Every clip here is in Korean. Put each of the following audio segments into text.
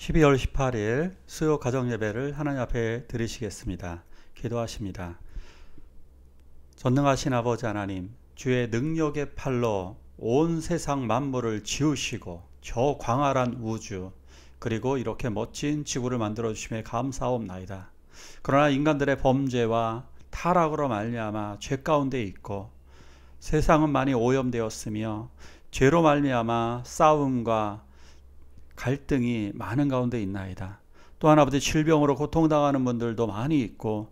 12월 18일 수요 가정예배를 하나님 앞에 드리시겠습니다. 기도하십니다. 전능하신 아버지 하나님, 주의 능력의 팔로 온 세상 만물을 지으시고 저 광활한 우주 그리고 이렇게 멋진 지구를 만들어 주심에 감사옵나이다. 그러나 인간들의 범죄와 타락으로 말미암아 죄 가운데 있고 세상은 많이 오염되었으며 죄로 말미암아 싸움과 갈등이 많은 가운데 있나이다. 또한 아버지 질병으로 고통당하는 분들도 많이 있고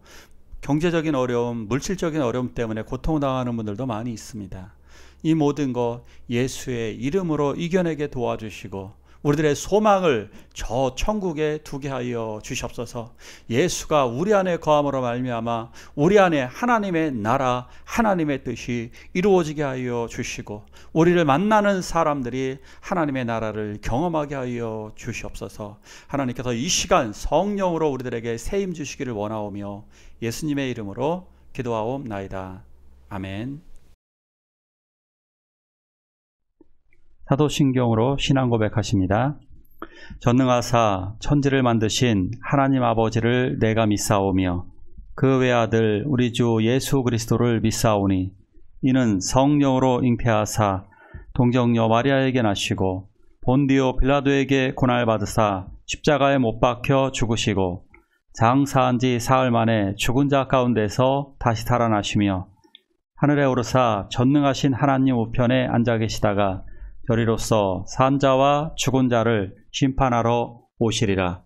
경제적인 어려움, 물질적인 어려움 때문에 고통당하는 분들도 많이 있습니다. 이 모든 것 예수의 이름으로 이겨내게 도와주시고 우리들의 소망을 저 천국에 두게 하여 주시옵소서. 예수가 우리 안에 거함으로 말미암아 우리 안에 하나님의 나라, 하나님의 뜻이 이루어지게 하여 주시고 우리를 만나는 사람들이 하나님의 나라를 경험하게 하여 주시옵소서. 하나님께서 이 시간 성령으로 우리들에게 세임 주시기를 원하오며 예수님의 이름으로 기도하옵나이다. 아멘. 사도신경으로 신앙 고백하십니다. 전능하사 천지를 만드신 하나님 아버지를 내가 믿사오며 그 외아들 우리 주 예수 그리스도를 믿사오니 이는 성령으로 잉태하사 동정녀 마리아에게 나시고 본디오 빌라도에게 고난을 받으사 십자가에 못 박혀 죽으시고 장사한 지 사흘 만에 죽은 자 가운데서 다시 살아나시며 하늘에 오르사 전능하신 하나님 우편에 앉아 계시다가 저리로서 산 자와 죽은 자를 심판하러 오시리라.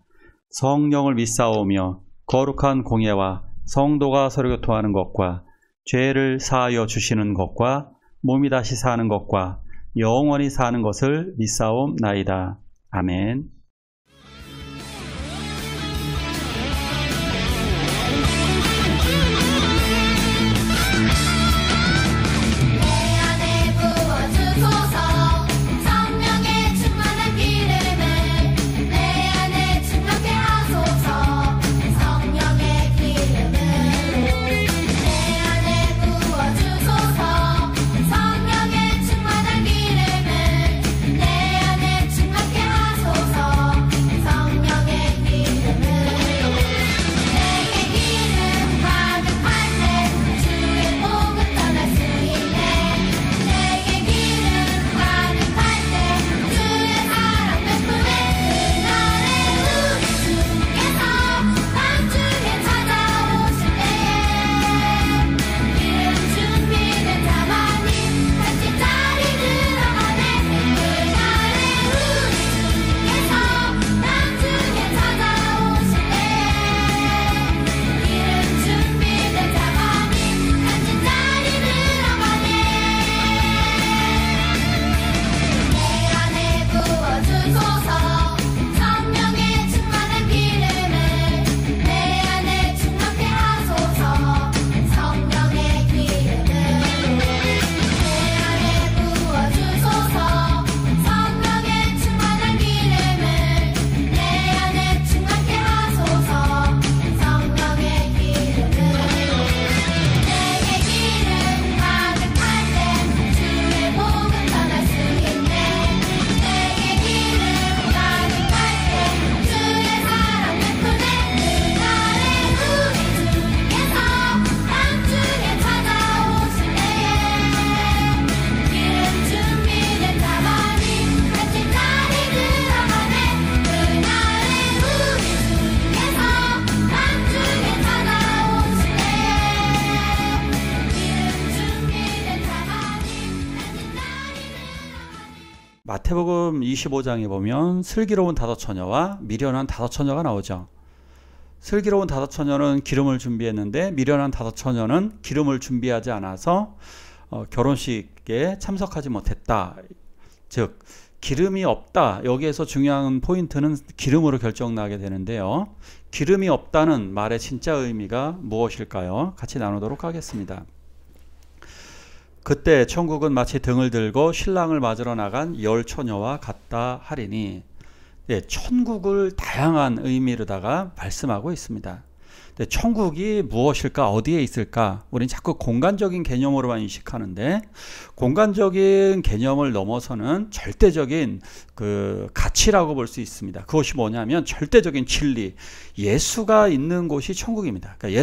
성령을 믿사오며 거룩한 공예와 성도가 서로 교통하는 것과 죄를 사하여 주시는 것과 몸이 다시 사는 것과 영원히 사는 것을 믿사옵나이다. 아멘. 마태복음 25장에 보면 슬기로운 다섯 처녀와 미련한 다섯 처녀가 나오죠. 슬기로운 다섯 처녀는 기름을 준비했는데 미련한 다섯 처녀는 기름을 준비하지 않아서 결혼식에 참석하지 못했다. 즉 기름이 없다. 여기에서 중요한 포인트는 기름으로 결정나게 되는데요. 기름이 없다는 말의 진짜 의미가 무엇일까요? 같이 나누도록 하겠습니다. 그때 천국은 마치 등을 들고 신랑을 맞으러 나간 열 처녀와 같다 하리니, 천국을 다양한 의미로다가 말씀하고 있습니다. 근데 천국이 무엇일까? 어디에 있을까? 우리는 자꾸 공간적인 개념으로만 인식하는데 공간적인 개념을 넘어서는 절대적인 그 가치라고 볼 수 있습니다. 그것이 뭐냐면 절대적인 진리, 예수가 있는 곳이 천국입니다. 그러니까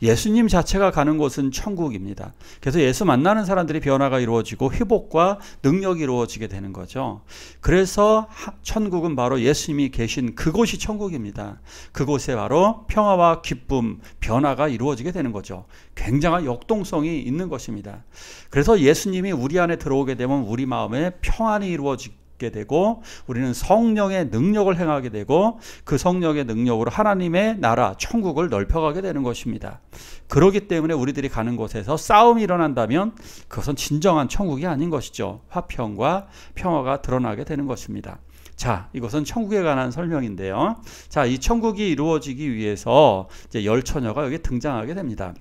예수님 자체가 가는 곳은 천국입니다. 그래서 예수 만나는 사람들이 변화가 이루어지고 회복과 능력이 이루어지게 되는 거죠. 그래서 천국은 바로 예수님이 계신 그곳이 천국입니다. 그곳에 바로 평화와 기쁨, 변화가 이루어지게 되는 거죠. 굉장한 역동성이 있는 것입니다. 그래서 예수님이 우리 안에 들어오게 되면 우리 마음에 평안이 이루어지게 되고 우리는 성령의 능력을 행하게 되고 그 성령의 능력으로 하나님의 나라, 천국을 넓혀가게 되는 것입니다. 그렇기 때문에 우리들이 가는 곳에서 싸움이 일어난다면 그것은 진정한 천국이 아닌 것이죠. 화평과 평화가 드러나게 되는 것입니다. 자, 이것은 천국에 관한 설명인데요. 자, 이 천국이 이루어지기 위해서 이제 열 처녀가 여기 등장하게 됩니다.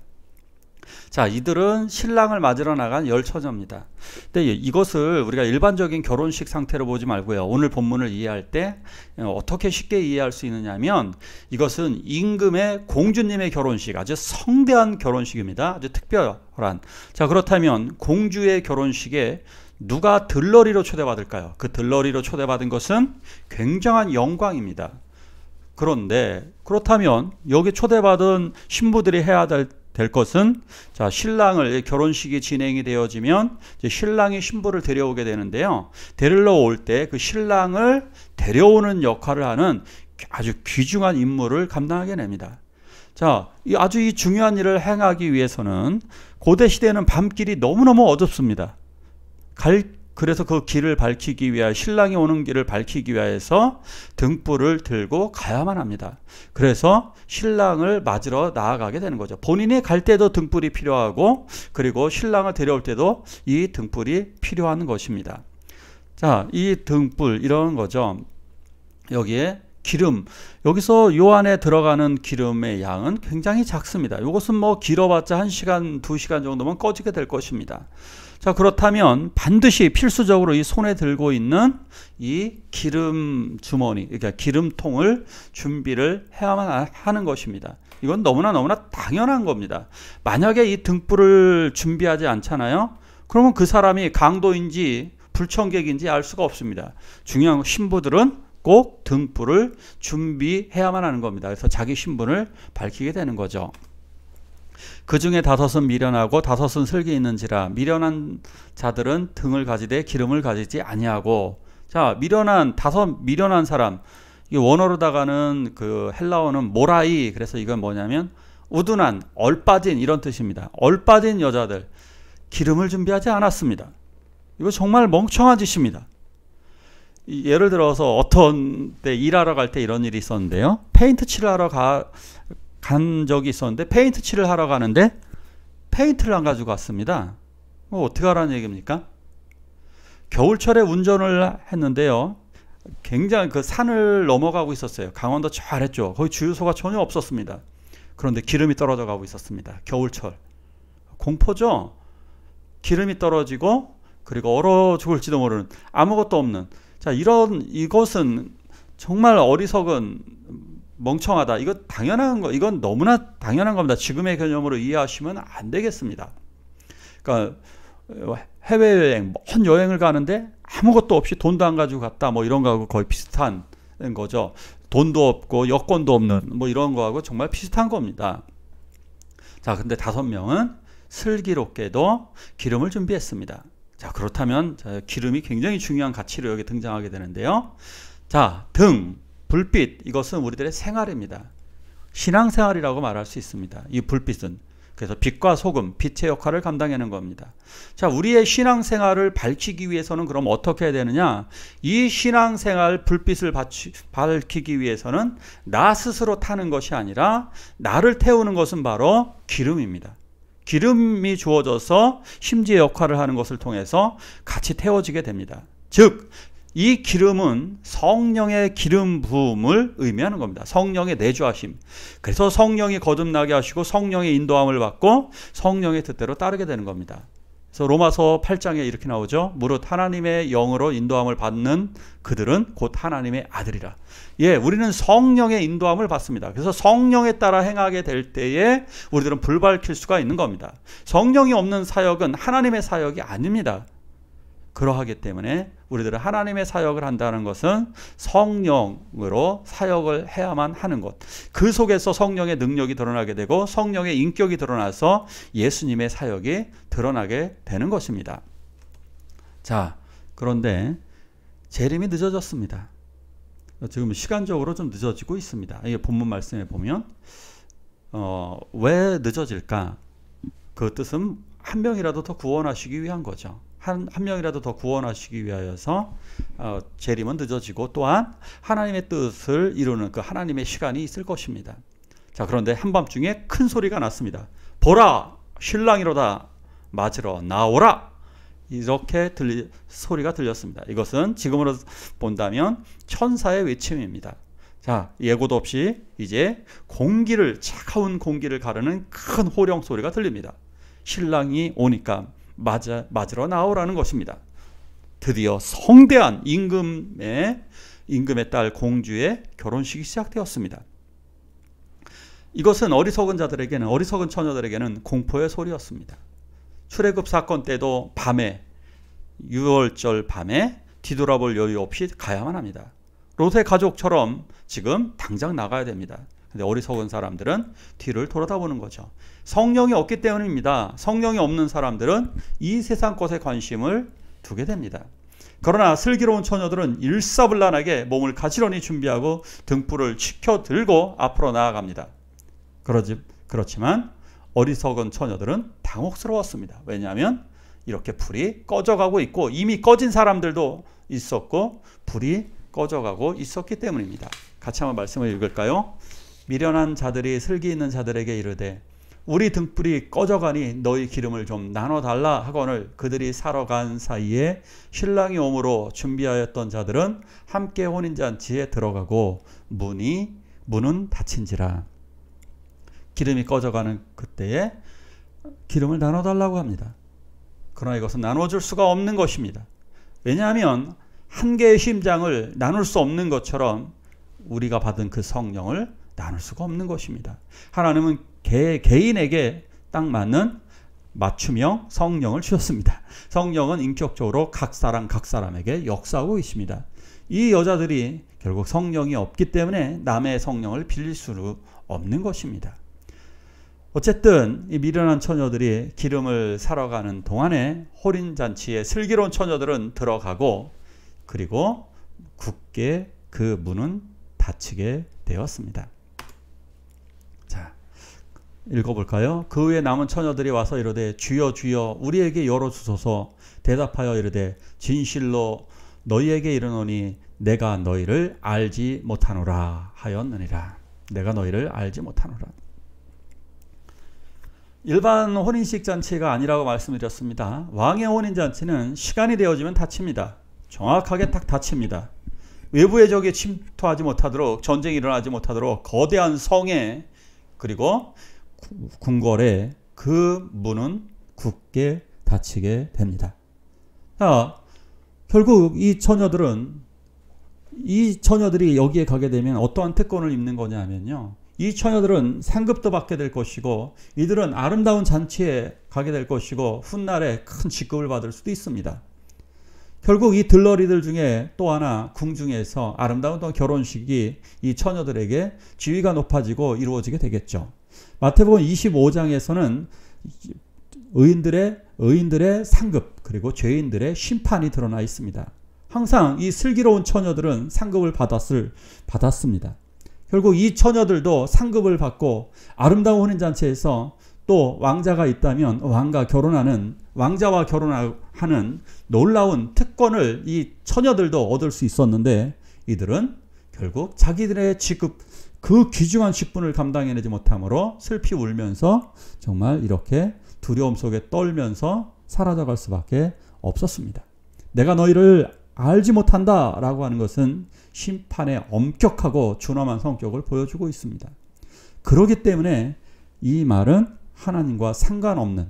자, 이들은 신랑을 맞으러 나간 열 처녀입니다. 근데 이것을 우리가 일반적인 결혼식 상태로 보지 말고요. 오늘 본문을 이해할 때 어떻게 쉽게 이해할 수 있느냐면 이것은 임금의 공주님의 결혼식, 아주 성대한 결혼식입니다. 아주 특별한. 자, 그렇다면 공주의 결혼식에 누가 들러리로 초대받을까요? 그 들러리로 초대받은 것은 굉장한 영광입니다. 그런데 그렇다면 여기 초대받은 신부들이 해야 될 것은, 자, 신랑을, 결혼식이 진행이 되어지면 이제 신랑이 신부를 데려오게 되는데요. 데리러 올 때 그 신랑을 데려오는 역할을 하는 아주 귀중한 임무를 감당하게 됩니다. 자, 아주 이 중요한 일을 행하기 위해서는 고대 시대에는 밤길이 너무너무 어둡습니다. 그래서 그 길을 밝히기 위하여, 신랑이 오는 길을 밝히기 위해서 등불을 들고 가야만 합니다. 그래서 신랑을 맞으러 나아가게 되는 거죠. 본인이 갈 때도 등불이 필요하고 그리고 신랑을 데려올 때도 이 등불이 필요한 것입니다. 자, 이 등불 이런 거죠. 여기에 기름, 여기서 요 안에 들어가는 기름의 양은 굉장히 작습니다. 이것은 뭐 길어봤자 1시간, 2시간 정도면 꺼지게 될 것입니다. 자, 그렇다면 반드시 필수적으로 이 손에 들고 있는 이 기름 주머니, 그러니까 기름통을 준비를 해야만 하는 것입니다. 이건 너무나 당연한 겁니다. 만약에 이 등불을 준비하지 않잖아요? 그러면 그 사람이 강도인지 불청객인지 알 수가 없습니다. 중요한 건 신부들은 꼭 등불을 준비해야만 하는 겁니다. 그래서 자기 신분을 밝히게 되는 거죠. 그 중에 5은 미련하고 5은 슬기 있는지라, 미련한 자들은 등을 가지되 기름을 가지지 아니하고. 자, 미련한 사람, 이 원어로다가는 그 헬라어는 모라이, 그래서 이건 뭐냐면 우둔한, 얼빠진 이런 뜻입니다. 얼빠진 여자들, 기름을 준비하지 않았습니다. 이거 정말 멍청한 짓입니다. 예를 들어서 어떤 때 일하러 갈 때 이런 일이 있었는데요. 페인트 칠을 하러 간 적이 있었는데, 페인트 칠을 하러 가는데 페인트를 안 가지고 갔습니다. 어떻게 하라는 얘기입니까? 겨울철에 운전을 했는데요. 굉장히 그 산을 넘어가고 있었어요. 강원도 저 아래쪽. 거기 주유소가 전혀 없었습니다. 그런데 기름이 떨어져 가고 있었습니다. 겨울철. 공포죠? 기름이 떨어지고 그리고 얼어 죽을지도 모르는, 아무것도 없는. 자, 이것은 정말 어리석은, 멍청하다. 이거 당연한 거, 이건 너무나 당연한 겁니다. 지금의 개념으로 이해하시면 안 되겠습니다. 그러니까 해외여행, 먼 여행을 가는데 아무것도 없이 돈도 안 가지고 갔다, 뭐 이런 거하고 거의 비슷한 거죠. 돈도 없고 여권도 없는 뭐 이런 거하고 정말 비슷한 겁니다. 자, 근데 5명은 슬기롭게도 기름을 준비했습니다. 자, 그렇다면 기름이 굉장히 중요한 가치로 여기 등장하게 되는데요. 자, 등, 불빛, 이것은 우리들의 생활입니다. 신앙생활이라고 말할 수 있습니다. 이 불빛은. 그래서 빛과 소금, 빛의 역할을 감당하는 겁니다. 자, 우리의 신앙생활을 밝히기 위해서는 그럼 어떻게 해야 되느냐? 이 신앙생활 불빛을 밝히기 위해서는 나 스스로 타는 것이 아니라 나를 태우는 것은 바로 기름입니다. 기름이 주어져서 심지의 역할을 하는 것을 통해서 같이 태워지게 됩니다. 즉, 이 기름은 성령의 기름 부음을 의미하는 겁니다. 성령의 내주하심. 그래서 성령이 거듭나게 하시고 성령의 인도함을 받고 성령의 뜻대로 따르게 되는 겁니다. 그래서 로마서 8장에 이렇게 나오죠. 무릇 하나님의 영으로 인도함을 받는 그들은 곧 하나님의 아들이라. 예, 우리는 성령의 인도함을 받습니다. 그래서 성령에 따라 행하게 될 때에 우리들은 불발킬 수가 있는 겁니다. 성령이 없는 사역은 하나님의 사역이 아닙니다. 그러하기 때문에 우리들은 하나님의 사역을 한다는 것은 성령으로 사역을 해야만 하는 것. 그 속에서 성령의 능력이 드러나게 되고 성령의 인격이 드러나서 예수님의 사역이 드러나게 되는 것입니다. 자, 그런데 재림이 늦어졌습니다. 지금 시간적으로 좀 늦어지고 있습니다. 이게 본문 말씀에 보면 왜 늦어질까? 그 뜻은 한 명이라도 더 구원하시기 위한 거죠. 한 명이라도 더 구원하시기 위하여서 재림은 늦어지고 또한 하나님의 뜻을 이루는 그 하나님의 시간이 있을 것입니다. 자, 그런데 한밤중에 큰 소리가 났습니다. 보라, 신랑이로다, 맞으러 나오라. 이렇게 소리가 들렸습니다. 이것은 지금으로 본다면 천사의 외침입니다. 자, 예고도 없이 이제 차가운 공기를 가르는 큰 호령 소리가 들립니다. 신랑이 오니까 맞으러 나오라는 것입니다. 드디어 성대한 임금의 딸 공주의 결혼식이 시작되었습니다. 이것은 어리석은 처녀들에게는 공포의 소리였습니다. 출애굽 사건 때도 밤에, 유월절 밤에 뒤돌아볼 여유 없이 가야만 합니다. 롯의 가족처럼 지금 당장 나가야 됩니다. 근데 어리석은 사람들은 뒤를 돌아다보는 거죠. 성령이 없기 때문입니다. 성령이 없는 사람들은 이 세상 것에 관심을 두게 됩니다. 그러나 슬기로운 처녀들은 일사불란하게 몸을 가지런히 준비하고 등불을 치켜 들고 앞으로 나아갑니다. 그렇지만 어리석은 처녀들은 당혹스러웠습니다. 왜냐하면 이렇게 불이 꺼져가고 있고 이미 꺼진 사람들도 있었고 불이 꺼져가고 있었기 때문입니다. 같이 한번 말씀을 읽을까요? 미련한 자들이 슬기 있는 자들에게 이르되 우리 등불이 꺼져가니 너희 기름을 좀 나눠달라 하거늘 그들이 사러 간 사이에 신랑이 오므로 준비하였던 자들은 함께 혼인잔치에 들어가고 문은 닫힌지라. 기름이 꺼져가는 그때에 기름을 나눠달라고 합니다. 그러나 이것은 나눠줄 수가 없는 것입니다. 왜냐하면 한 개의 심장을 나눌 수 없는 것처럼 우리가 받은 그 성령을 나눌 수가 없는 것입니다. 하나님은 개인에게 딱 맞는 맞춤형 성령을 주셨습니다. 성령은 인격적으로 각 사람에게 역사하고 있습니다. 이 여자들이 결국 성령이 없기 때문에 남의 성령을 빌릴 수 없는 것입니다. 어쨌든 이 미련한 처녀들이 기름을 사러 가는 동안에 혼인잔치에 슬기로운 처녀들은 들어가고 그리고 굳게 그 문은 닫히게 되었습니다. 자, 읽어볼까요? 그 후에 남은 처녀들이 와서 이르되 주여 주여 우리에게 열어주소서. 대답하여 이르되 진실로 너희에게 이르노니 내가 너희를 알지 못하노라 하였느니라. 내가 너희를 알지 못하노라. 일반 혼인식 잔치가 아니라고 말씀드렸습니다. 왕의 혼인잔치는 시간이 되어지면 닫힙니다. 정확하게 딱 닫힙니다. 외부의 적이 침투하지 못하도록, 전쟁이 일어나지 못하도록 거대한 성에 그리고 궁궐에 그 문은 굳게 닫히게 됩니다. 자, 결국 이 처녀들이 여기에 가게 되면 어떠한 특권을 입는 거냐면요. 이 처녀들은 상급도 받게 될 것이고 이들은 아름다운 잔치에 가게 될 것이고 훗날에 큰 직급을 받을 수도 있습니다. 결국 이 들러리들 중에 또 하나 궁중에서 아름다운 결혼식이 이 처녀들에게 지위가 높아지고 이루어지게 되겠죠. 마태복음 25장에서는 의인들의 상급 그리고 죄인들의 심판이 드러나 있습니다. 항상 이 슬기로운 처녀들은 상급을 받았습니다. 결국 이 처녀들도 상급을 받고 아름다운 혼인잔치에서 또 왕자가 있다면 왕자와 결혼하는 놀라운 특권을 이 처녀들도 얻을 수 있었는데 이들은 결국 자기들의 직급 그 귀중한 직분을 감당해내지 못함으로 슬피 울면서 정말 이렇게 두려움 속에 떨면서 사라져갈 수밖에 없었습니다. 내가 너희를 알지 못한다 라고 하는 것은 심판의 엄격하고 준엄한 성격을 보여주고 있습니다. 그렇기 때문에 이 말은 하나님과 상관없는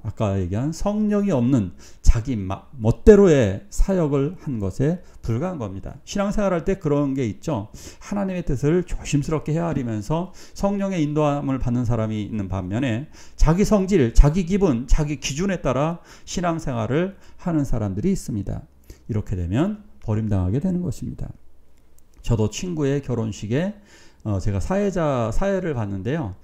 아까 얘기한 성령이 없는 자기 멋대로의 사역을 한 것에 불과한 겁니다. 신앙생활할 때 그런 게 있죠. 하나님의 뜻을 조심스럽게 헤아리면서 성령의 인도함을 받는 사람이 있는 반면에 자기 성질, 자기 기분, 자기 기준에 따라 신앙생활을 하는 사람들이 있습니다. 이렇게 되면 버림당하게 되는 것입니다. 저도 친구의 결혼식에 제가 사회를 봤는데요.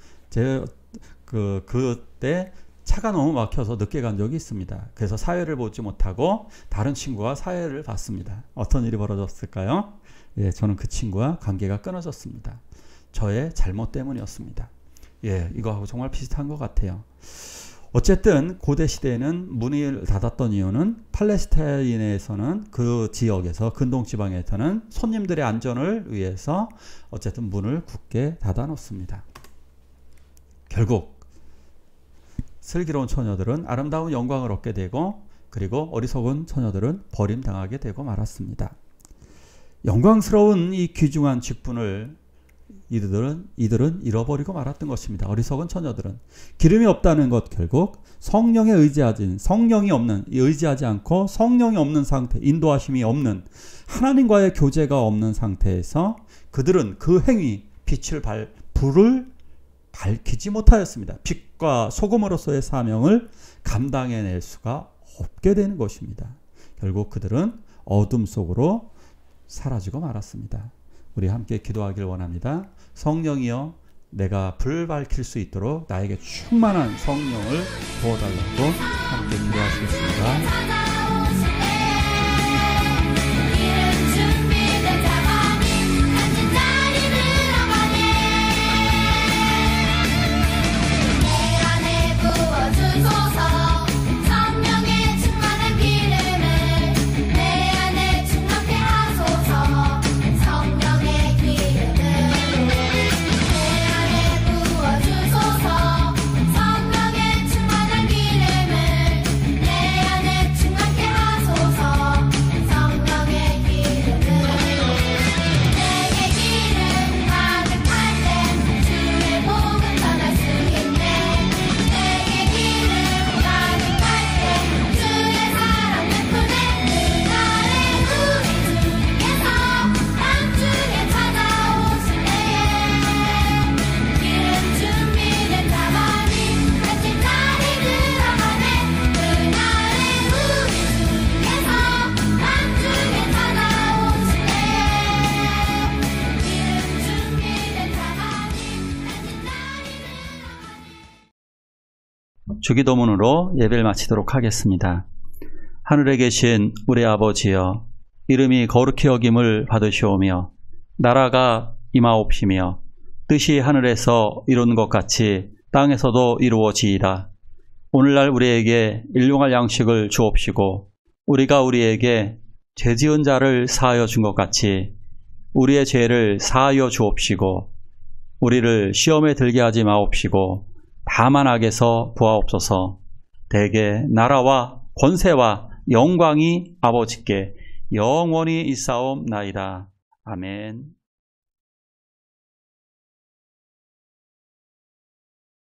그때 차가 너무 막혀서 늦게 간 적이 있습니다. 그래서 사회를 보지 못하고 다른 친구와 사회를 봤습니다. 어떤 일이 벌어졌을까요? 예, 저는 그 친구와 관계가 끊어졌습니다. 저의 잘못 때문이었습니다. 예, 이거하고 정말 비슷한 것 같아요. 어쨌든 고대 시대에는 문이 닫았던 이유는 팔레스타인에서는 그 지역에서 근동 지방에서는 손님들의 안전을 위해서 어쨌든 문을 굳게 닫아 놓습니다. 결국 슬기로운 처녀들은 아름다운 영광을 얻게 되고 그리고 어리석은 처녀들은 버림당하게 되고 말았습니다. 영광스러운 이 귀중한 직분을 이들은 잃어버리고 말았던 것입니다. 어리석은 처녀들은 기름이 없다는 것, 결국 성령에 의지하지 않고 성령이 없는 상태, 인도하심이 없는 하나님과의 교제가 없는 상태에서 그들은 그 행위, 불을 밝히지 못하였습니다. 빛과 소금으로서의 사명을 감당해낼 수가 없게 되는 것입니다. 결국 그들은 어둠 속으로 사라지고 말았습니다. 우리 함께 기도하길 원합니다. 성령이여, 내가 불 밝힐 수 있도록 나에게 충만한 성령을 부어달라고 함께 기도하시겠습니다. 주기도문으로 예배를 마치도록 하겠습니다. 하늘에 계신 우리 아버지여, 이름이 거룩히 여김을 받으시오며 나라가 임하옵시며 뜻이 하늘에서 이루는 것 같이 땅에서도 이루어지이다. 오늘날 우리에게 일용할 양식을 주옵시고 우리가 우리에게 죄지은 자를 사하여 준 것 같이 우리의 죄를 사하여 주옵시고 우리를 시험에 들게 하지 마옵시고 다만 악에서 구하옵소서. 대개 나라와 권세와 영광이 아버지께 영원히 있사옵나이다. 아멘.